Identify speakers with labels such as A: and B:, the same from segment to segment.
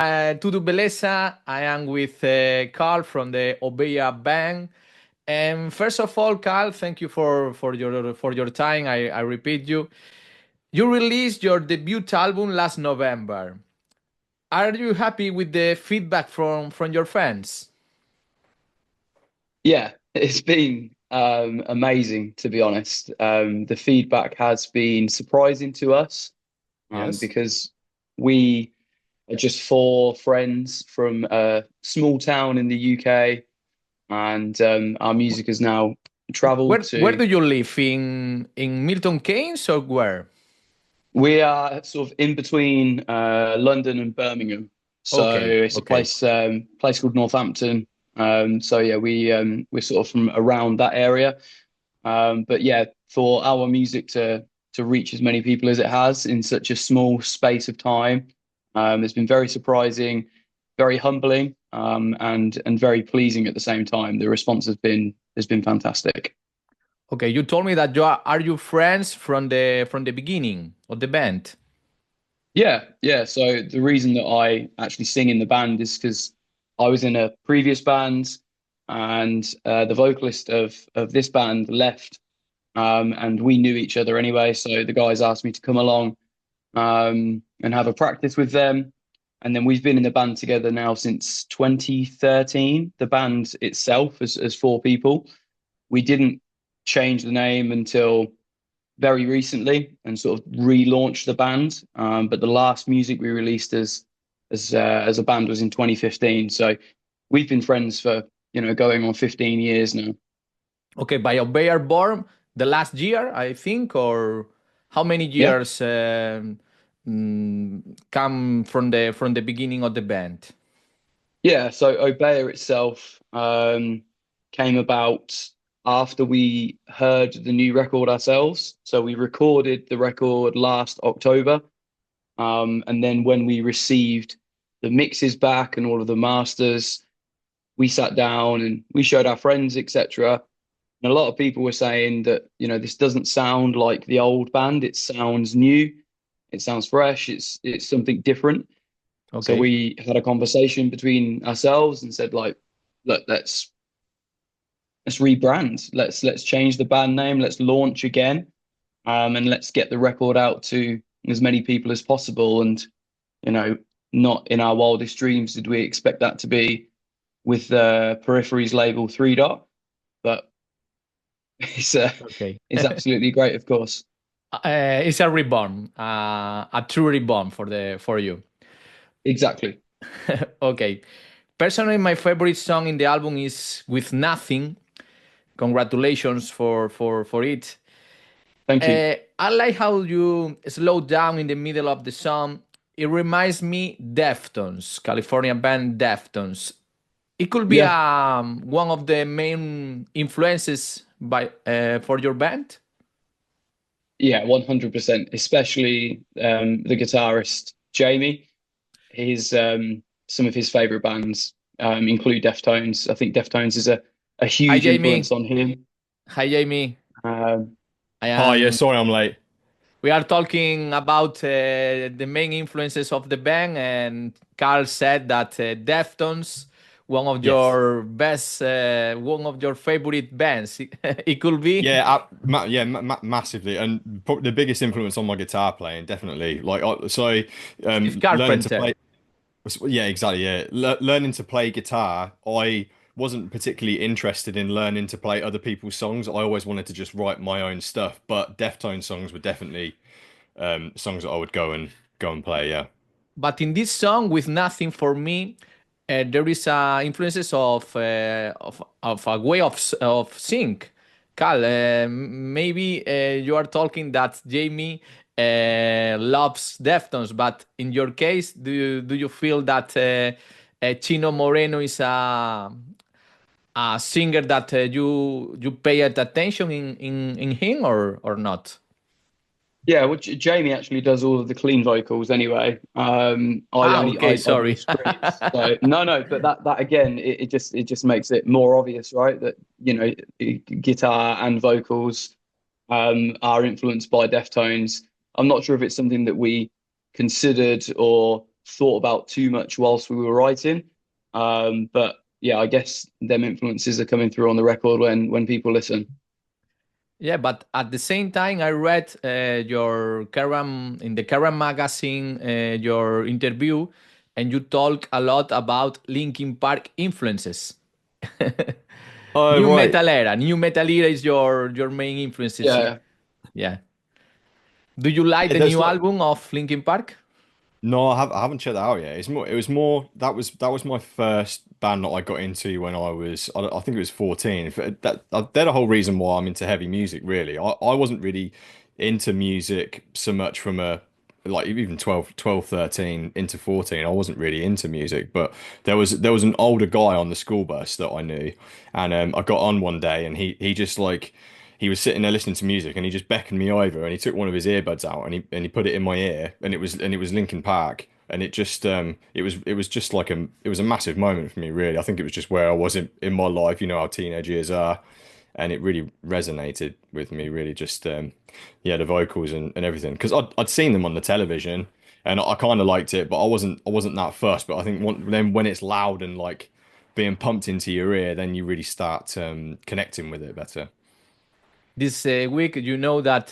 A: Tudo beleza? I am with Carl from the OBEYER band. And first of all, Carl, thank you for your time. I repeat you. You released your debut album last November. Are you happy with the feedback from your fans?
B: Yeah, it's been amazing to be honest. The feedback has been surprising to us
A: Yes.
B: because we are just four friends from a small town in the UK, and our music has now traveled
A: Where
B: to.
A: do you live? In Milton Keynes or where?
B: We are sort of in between London and Birmingham, so
A: Okay,
B: it's a
A: okay.
B: place called Northampton. So yeah, we're sort of from around that area. But yeah, for our music to reach as many people as it has in such a small space of time, it's been very surprising, very humbling, and very pleasing at the same time. The response has been fantastic.
A: Okay, you told me that are you friends from the beginning of the band?
B: Yeah, yeah. So the reason that I actually sing in the band is because I was in a previous band, and the vocalist of this band left, and we knew each other anyway. So the guys asked me to come along and have a practice with them. And then we've been in the band together now since 2013. The band itself as four people. We didn't change the name until very recently and sort of relaunched the band. But the last music we released as a band was in 2015. So we've been friends for going on 15 years now.
A: Okay, by Obeyer born the last year, I think, or how many
B: Yeah.
A: years come from the beginning of the band?
B: Yeah, so Obeyer itself came about after we heard the new record ourselves. So we recorded the record last October. And then when we received the mixes back and all of the masters, we sat down and we showed our friends, etc. And a lot of people were saying that, this doesn't sound like the old band. It sounds new. It sounds fresh. It's something different. So
A: Okay,
B: we had a conversation between ourselves and said, like, look, let's rebrand. Let's change the band name. Let's launch again, and let's get the record out to as many people as possible. And you know, not in our wildest dreams did we expect that to be with the Periphery's label Three Dot, but it's
A: okay.
B: it's absolutely great, of course.
A: It's a reborn, a true reborn for you.
B: Exactly.
A: Okay. Personally, my favorite song in the album is "With Nothing." Congratulations for it.
B: Thank you.
A: I like how you slow down in the middle of the song. It reminds me Deftones, California band Deftones. It could be
B: Yeah,
A: one of the main influences by for your band.
B: yeah, 100%. Especially the guitarist Jamie. His Some of his favorite bands include Deftones. I think Deftones is a
A: Hi
B: huge
A: Jamie.
B: influence on him.
A: Hi Jamie.
B: Um,
A: I
C: Hi, yeah,
A: am.
C: sorry I'm late.
A: We are talking about the main influences of the band, and Carl said that Deftones, one of
C: Yes.
A: your best, one of your favorite bands. It could be.
C: Yeah, massively, and probably the biggest influence on my guitar playing, definitely.
A: Steve
C: Learning to
A: Carpenter.
C: play. Yeah, exactly. Yeah, learning to play guitar. I wasn't particularly interested in learning to play other people's songs. I always wanted to just write my own stuff. But Deftones songs were definitely songs that I would go and play. Yeah.
A: But in this song, with nothing for me, there is influences of a way of sing. Carl, maybe you are talking that Jamie loves Deftones, but in your case, do you feel that Chino Moreno is a singer that you pay attention in him or not?
B: yeah, which Jamie actually does all of the clean vocals anyway. I
A: Ah,
B: only
A: okay,
B: I do the
A: sorry.
B: screams. So no, but that again, it just makes it more obvious, right? That guitar and vocals are influenced by Deftones. I'm not sure if it's something that we considered or thought about too much whilst we were writing. But yeah, I guess them influences are coming through on the record when people listen.
A: Yeah, but at the same time, I read your current in the current magazine your interview, and you talk a lot about Linkin Park influences.
C: Oh, right.
A: New metal era is your main influences.
B: Yeah.
A: Yeah. Do you like
C: Yeah,
A: the
C: there's
A: new
C: like
A: album of Linkin Park?
C: no, I haven't checked that out yet. It was more that was my first band that I got into when I think it was 14. They're the whole reason why I'm into heavy music, really. I wasn't really into music so much from a like even 12, 13 into 14. I wasn't really into music, but there was an older guy on the school bus that I knew, and I got on one day and he just like he was sitting there listening to music and he just beckoned me over and he took one of his earbuds out and he put it in my ear and it was Linkin Park and it just it was just like it was a massive moment for me, really. I think it was just where I was in my life, you know how teenage years are, and it really resonated with me, really. Just yeah, the vocals and everything, because I'd seen them on the television and I kind of liked it, but I wasn't that fussed. But I think then when it's loud and like being pumped into your ear, then you really start connecting with it better.
A: This week, you know that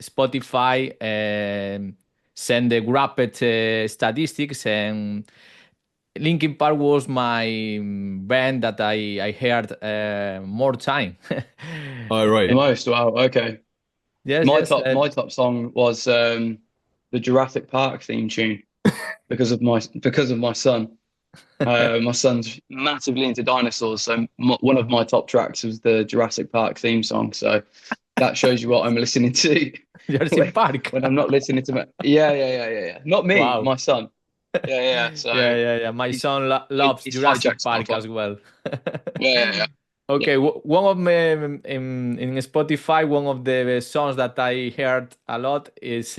A: Spotify sent the wrapped statistics, and Linkin Park was my band that I heard more time.
C: Oh,
B: The
C: right.
B: most. Wow. Okay.
A: Yes,
B: My
A: yes.
B: top my top song was the Jurassic Park theme tune because of my son. My son's massively into dinosaurs, so one of my top tracks was the Jurassic Park theme song. So that shows you what I'm listening to
A: Jurassic
B: when,
A: Park.
B: when I'm not listening to yeah. Not me,
A: Wow.
B: my son. Yeah. So
A: Yeah. My
B: he's
A: son loves
B: he's
A: Jurassic
B: hijacked
A: Park
B: Spotify.
A: as well.
B: Yeah. Yeah.
A: Okay, one of my in Spotify, one of the songs that I heard a lot is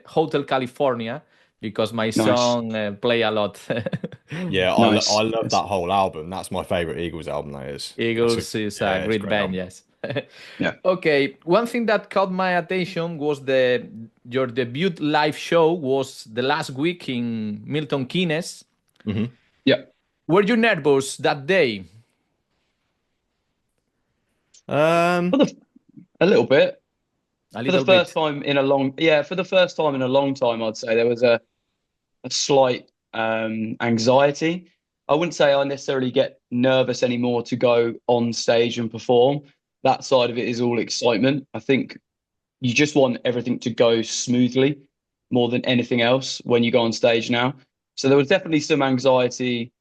A: Hotel California because my
B: Nice,
A: son play a lot.
C: Yeah, I
B: nice.
C: love
B: Nice.
C: that whole album. That's my favorite Eagles album. That is. That's a
A: Eagles is a
C: yeah, it's a
A: great
C: great
A: band,
C: album.
A: yes.
B: Yeah,
A: Okay, one thing that caught my attention was the your debut live show was the last week in Milton Keynes.
C: Hmm.
B: yeah.
A: Were you nervous that day?
C: Um,
B: For the a little bit.
A: A
B: For the
A: little
B: first
A: bit.
B: time in a long yeah, for the first time in a long time, I'd say there was a slight anxiety. I wouldn't say I necessarily get nervous anymore to go on stage and perform. That side of it is all excitement. I think you just want everything to go smoothly more than anything else when you go on stage now. So there was definitely some anxiety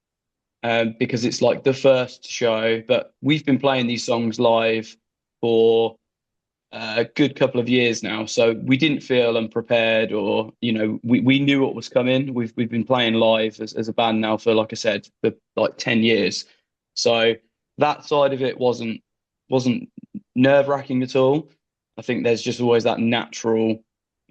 B: because it's like the first show, but we've been playing these songs live for a good couple of years now, so we didn't feel unprepared, or we knew what was coming. We've been playing live as a band now for, like I said, for like 10 years. So that side of it wasn't nerve-wracking at all. I think there's just always that natural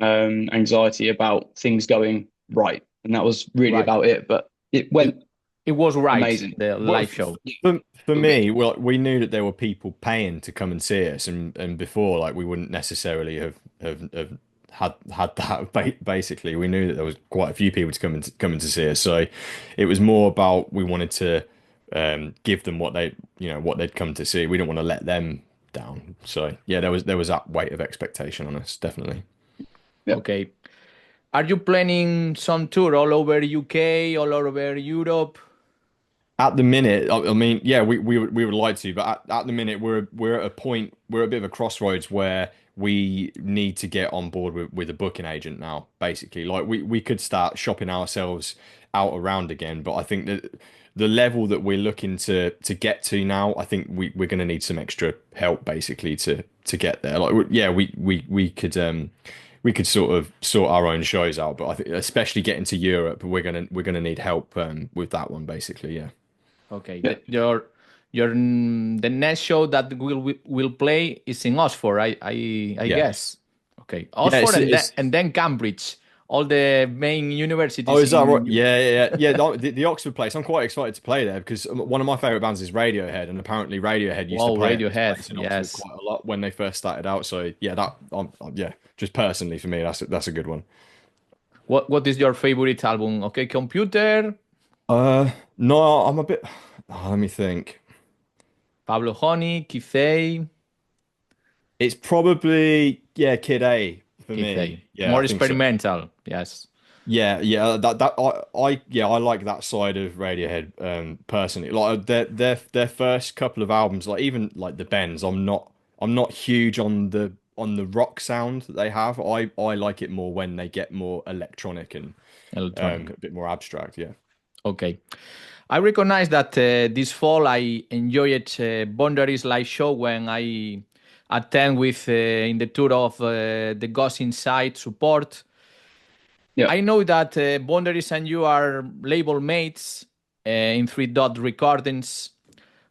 B: anxiety about things going right, and that was really
A: Right.
B: about it. But it went
A: It was right,
B: amazing.
A: the
C: well,
A: live show.
C: for
B: Little bit.
C: me, well, we knew that there were people paying to come and see us, and before, like, we wouldn't necessarily have had that. Basically, we knew that there was quite a few people to come in to see us, so it was more about we wanted to give them what what they'd come to see. We didn't want to let them down. So yeah, there was that weight of expectation on us, definitely.
B: Yeah.
A: Okay. Are you planning some tour all over UK, all over Europe?
C: At the minute, I mean, yeah, we would like to, but at the minute we're at a point, we're at a bit of a crossroads where we need to get on board with a booking agent now, basically. Like we could start shopping ourselves out around again, but I think that the level that we're looking to get to now, I think we're going to need some extra help basically to get there. Like yeah, we could sort of sort our own shows out, but I think especially getting to Europe, we're gonna need help with that one basically. Yeah.
A: Okay.
B: Yeah.
A: The next show that will play is in Oxford, I
C: Yeah.
A: guess. Okay,
C: Yeah,
A: Oxford and then Cambridge, all the main
C: oh,
A: universities
C: is that right?
A: in UK.
C: Yeah. The Oxford place. I'm quite excited to play there because one of my favorite bands is Radiohead, and apparently Radiohead used to
A: Wow,
C: play at this
A: Radiohead.
C: place in Oxford
A: Yes.
C: quite a lot when they first started out. So yeah, yeah, just personally for me, that's a good one.
A: What is your favorite album? Okay, Computer,
C: No, I'm a bit. Let me think.
A: Pablo Honey, Keith A,
C: It's probably Kid A for
A: Keith A.
C: me. Yeah, I
A: More
C: think so.
A: experimental. Yes.
C: Yeah. I like that side of Radiohead personally. Like their first couple of albums, like even like the Bends, I'm not huge on the rock sound that they have. I like it more when they get more electronic and
A: Electronic.
C: a bit more abstract. Yeah.
A: Okay. I recognize that this fall I enjoyed Boundaries live show when I attend with in the tour of the Ghost Inside support.
B: Yeah.
A: I know that Boundaries and you are label mates in Three Dot Recordings.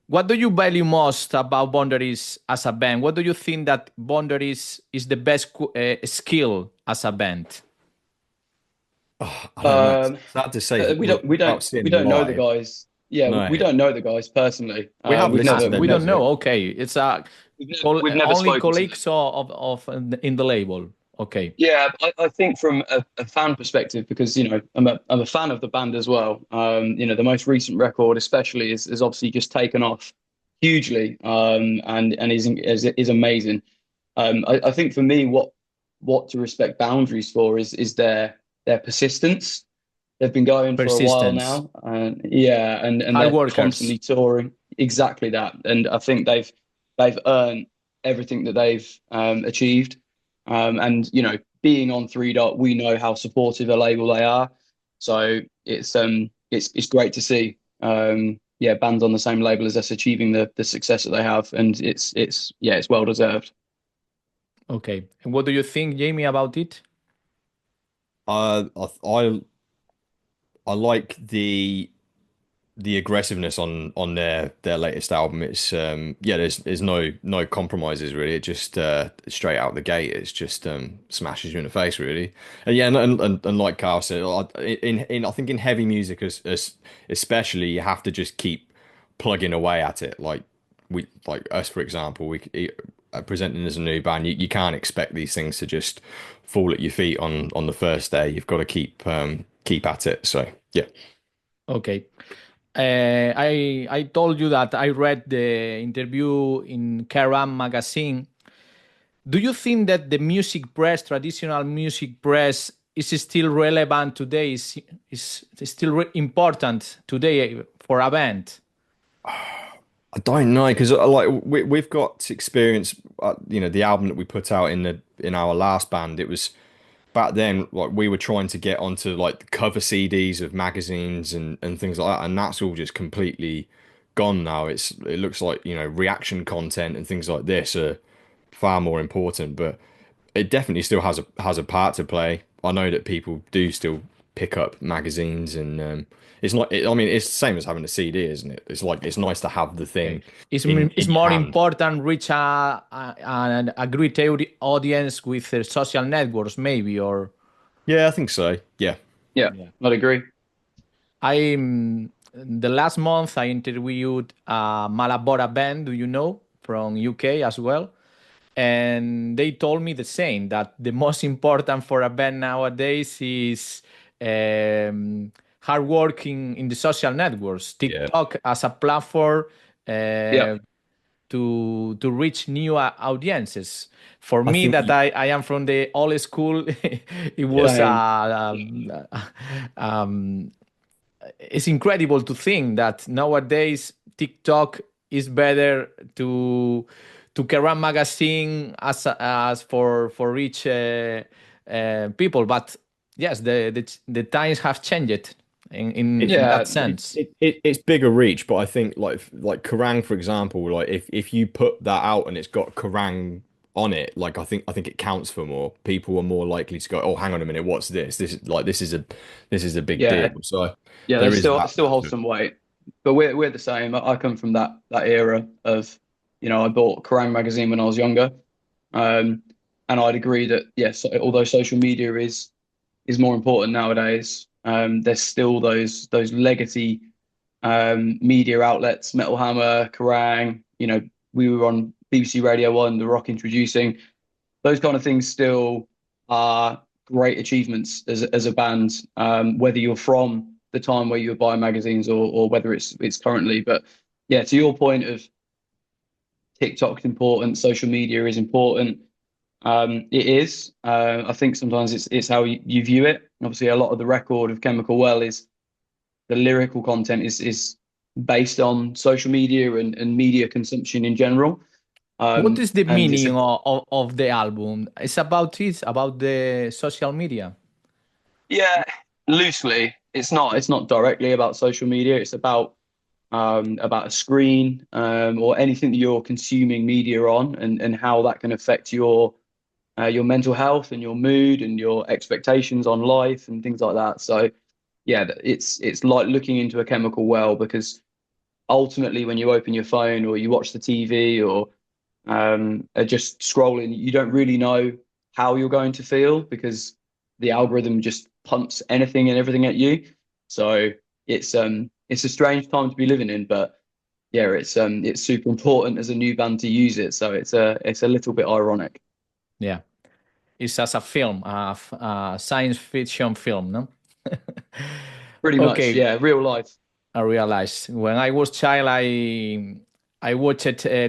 A: What do you value most about Boundaries as a band? What do you think that Boundaries is the best skill as a band?
C: I don't know.
B: Um,
C: It's hard to say
B: we don't we
C: without
B: don't
C: seeing
B: we
C: them
B: don't know the
C: live.
B: guys. Yeah,
C: No,
B: we don't know the guys personally.
C: we have
B: We've
C: listened
B: never
C: to their
A: We don't
B: never
A: know.
C: music.
A: Okay, it's a
B: we've never
A: only
B: spoken to them.
A: colleagues of in the label. Okay,
B: Yeah, I think from a fan perspective, because I'm a fan of the band as well. The most recent record, especially, is obviously just taken off hugely, and is amazing. I think for me, what to respect Boundaries for is their persistence. They've been going for a while
A: persistence,
B: now, and yeah, and
A: hard
B: they're
A: workers.
B: constantly touring. Exactly that, and I think they've earned everything that they've achieved. And being on Three Dot, we know how supportive a label they are. So it's great to see bands on the same label as us achieving the success that they have, and it's well deserved.
A: Okay, and what do you think, Jamie, about it?
C: I like the aggressiveness on their latest album. It's there's no compromises really. It just straight out the gate, it's just smashes you in the face really. And yeah, and like Carl said, in I think in heavy music as especially, you have to just keep plugging away at it. Like us, for example, presenting as a new band, you can't expect these things to just fall at your feet on the first day. You've got to keep at it. So yeah.
A: Okay. I told you that I read the interview in Kerrang magazine. Do you think that the music press, traditional music press, is still relevant today? Is still important today for a band?
C: I don't know because like we've got experience. The album that we put out in our last band, it was back then like we were trying to get onto like the cover CDs of magazines and things like that, and that's all just completely gone now. It looks like reaction content and things like this are far more important, but it definitely still has a part to play. I know that people do still pick up magazines, and it's not. I mean, it's the same as having a CD, isn't it? It's like it's nice to have the
A: Okay.
C: thing
A: It's
C: in your
A: more
C: hand.
A: important reach a great audience with social networks, maybe, or
C: Yeah, I think so. Yeah.
B: Yeah,
A: yeah.
B: I'd agree.
A: I the last month I interviewed Malabora band, do you know, from UK as well, and they told me the same that the most important for a band nowadays is hard working in the social networks,
C: Yeah.
A: TikTok as a platform.
B: Yeah,
A: Uh, to reach new audiences. For
C: I
A: me,
C: think
A: that I am from the old school, it
C: yeah.
A: was
B: same.
A: um, it's incredible to think that nowadays TikTok is better to Kerrang magazine as for rich people. But yes, the times have changed in
B: Yeah,
A: that sense.
C: It's bigger reach, but I think like Kerrang, for example, like if you put that out and it's got Kerrang on it, like I think it counts for more. People are more likely to go, oh, hang on a minute, what's this? This is a big
B: yeah,
C: deal. So
B: yeah.
C: there
B: There's
C: is
B: still
C: that.
B: still holds some weight, but we're the same. I come from that era of, I bought Kerrang magazine when I was younger, um, and I'd agree that yes, although social media is more important nowadays, there's still those legacy media outlets, Metal Hammer, Kerrang. We were on BBC Radio One, The Rock introducing. Those kind of things still are great achievements as a band, whether you're from the time where you were buying magazines or whether it's currently. But yeah, to your point of TikTok's important, social media is important. It is. I think sometimes it's how you view it. Obviously, a lot of the record of Chemical Well is the lyrical content is based on social media and media consumption in general.
A: What is the
B: And it's
A: meaning of the album? It's about the social media.
B: yeah, loosely. It's not directly about social media. It's about a screen or anything that you're consuming media on and how that can affect your mental health and your mood and your expectations on life and things like that. So yeah, it's like looking into a chemical well because ultimately when you open your phone or you watch the TV or are just scrolling, you don't really know how you're going to feel because the algorithm just pumps anything and everything at you. So it's a strange time to be living in, but yeah, it's super important as a new band to use it. So it's a little bit ironic.
A: Yeah, it's as a film, a science fiction film, no?
B: Pretty much,
A: Okay,
B: yeah, real life.
A: I realized when I was child, I watched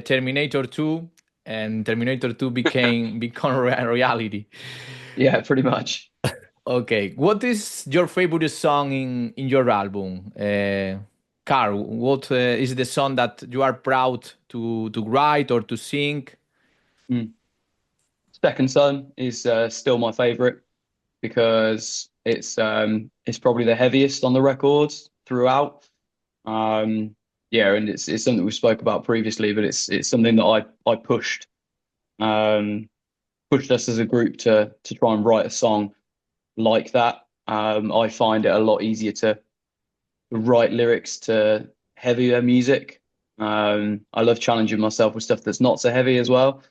A: Terminator 2, and Terminator 2 become reality.
B: Yeah, pretty much.
A: Okay, what is your favorite song in your album? Carl, what is the song that you are proud to write or to sing?
B: Mm. Second Son is still my favorite because it's probably the heaviest on the records throughout. Um, yeah, and it's something we spoke about previously, but it's something that I um, pushed us as a group to try and write a song like that. I find it a lot easier to write lyrics to heavier music. I love challenging myself with stuff that's not so heavy as well.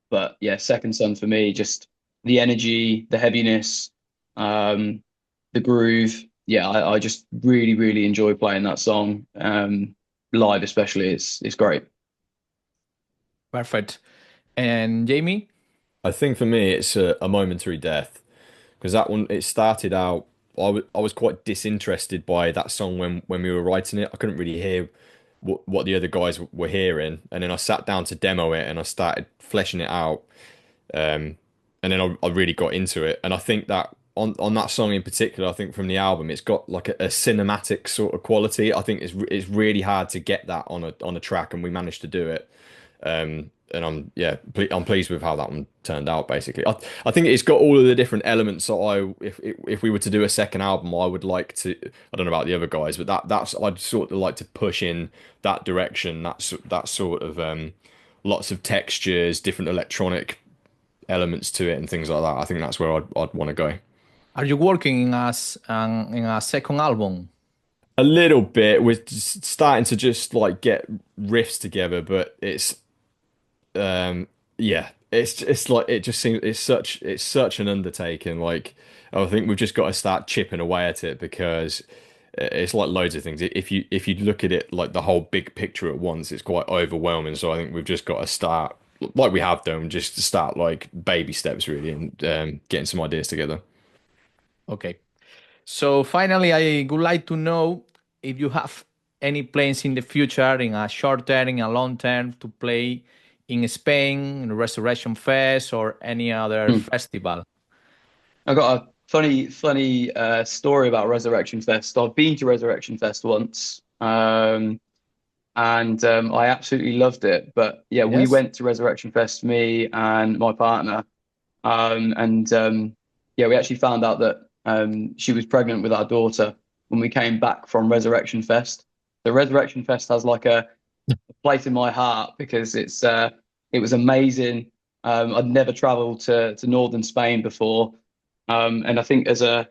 B: But yeah, Second Son for me, just the energy, the heaviness, the groove. Yeah, I just really, really enjoy playing that song. Live especially, it's great.
A: Perfect. And Jamie?
C: I think for me, it's a momentary death because that one it started out. I was quite disinterested by that song when we were writing it. I couldn't really hear what the other guys were hearing, and then I sat down to demo it and I started fleshing it out. And then I really got into it. And I think that on that song in particular, I think from the album, it's got like a cinematic sort of quality. I think it's really hard to get that on a track, and we managed to do it. And I'm pleased with how that one turned out. Basically, I think it's got all of the different elements that if we were to do a second album, I would like to. I don't know about the other guys, but that's I'd sort of like to push in that direction. That sort of lots of textures, different electronic elements to it, and things like that. I think that's where I'd want to go.
A: Are you working in a second album?
C: A little bit. We're just starting to just like get riffs together, but yeah, it's like it just seems it's such an undertaking. Like I think we've just got to start chipping away at it because it's like loads of things. If you look at it like the whole big picture at once, it's quite overwhelming. So I think we've just got to start like we have done, just to start like baby steps really and getting some ideas together.
A: Okay. So finally, I would like to know if you have any plans in the future, in a short term, in a long term, to play in Spain, in Resurrection Fest, or any other
B: Hmm.
A: festival.
B: I got a funny story about Resurrection Fest. I've been to Resurrection Fest once, and I absolutely loved it. But yeah, we
A: Yes?
B: went to Resurrection Fest, me and my partner, and yeah, we actually found out that she was pregnant with our daughter when we came back from Resurrection Fest. The Resurrection Fest has like a place in my heart because it was amazing. I'd never traveled to northern Spain before, and I think as an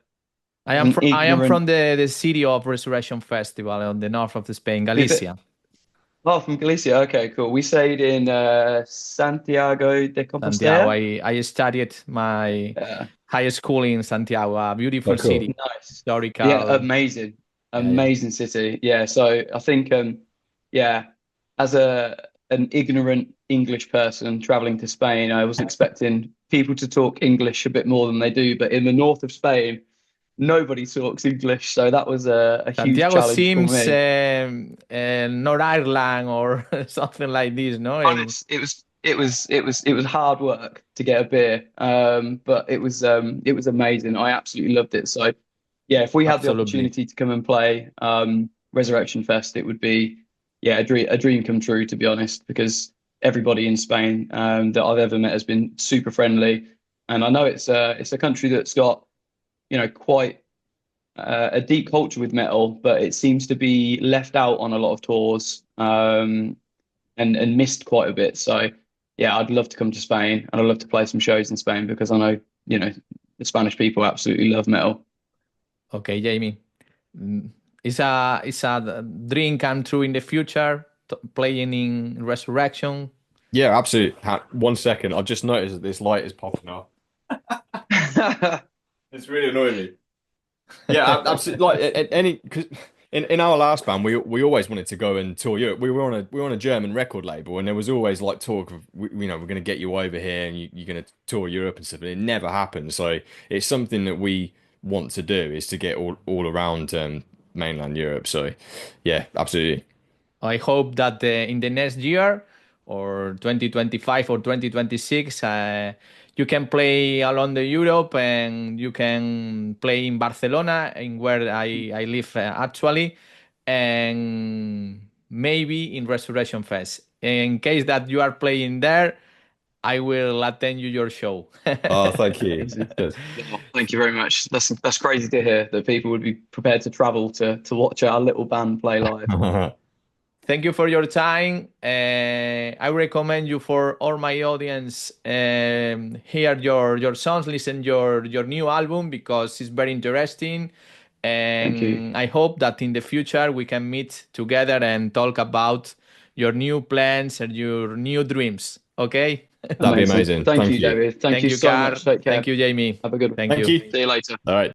A: I am
B: ignorant
A: from the city of Resurrection Festival on the north of Spain,
B: is it
A: Galicia.
B: oh from Galicia? Okay, cool. We stayed in Santiago de
A: Santiago.
B: Compostela.
A: I studied my
B: Yeah,
A: high school in Santiago, a beautiful
C: Oh, cool.
A: city,
B: nice. Yeah,
A: historical.
B: amazing,
A: Yeah, yeah.
B: amazing city. Yeah, so I think yeah, as a an ignorant English person traveling to Spain, I was expecting people to talk English a bit more than they do, but in the north of Spain, nobody talks English, so that was a huge
A: Santiago
B: challenge for
A: seems
B: me.
A: North Ireland or something like this, no?
B: And it was hard work to get a beer, but it was amazing. I absolutely loved it. So yeah, if we had the
A: Absolutely.
B: opportunity to come and play Resurrection Fest, it would be a dream come true, to be honest, because everybody in Spain that I've ever met has been super friendly, and I know it's a country that's got quite a deep culture with metal, but it seems to be left out on a lot of tours and missed quite a bit. So yeah, I'd love to come to Spain and I'd love to play some shows in Spain because I know the Spanish people absolutely love metal.
A: Okay, Jamie. Mm, it's a dream come true in the future, playing in Resurrection.
C: Yeah, absolutely. 1 second. I've just noticed that this light is popping up. It's really annoying me. Yeah, absolutely. Like any, because in our last band, we always wanted to go and tour Europe. We were on a German record label, and there was always like talk of we're going to get you over here, and you're going to tour Europe and stuff. And it never happened. So it's something that we want to do, is to get all around mainland Europe. So yeah, absolutely.
A: I hope that in the next year, or 2025 or 2026, you can play along the Europe, and you can play in Barcelona, in where I live actually, and maybe in Resurrection Fest. In case that you are playing there, I will attend your show.
C: Oh, thank you.
B: Amazing.
C: Good.
B: Oh, thank you very much. That's crazy to hear that people would be prepared to travel to watch our little band play live.
A: Thank you for your time. I recommend you for all my audience, hear your songs, listen your new album, because it's very interesting.
B: Thank you.
A: And I hope that in the future we can meet together and talk about your new plans and your new dreams. Okay?
C: That'd be amazing.
B: Thank
C: Thank
B: you,
C: you.
B: David. Thank you so
A: Carl.
B: much. Take care.
A: Thank you, Jamie.
B: Have a good one.
A: Thank
C: Thank
A: you.
C: you.
B: See you later.
C: All right.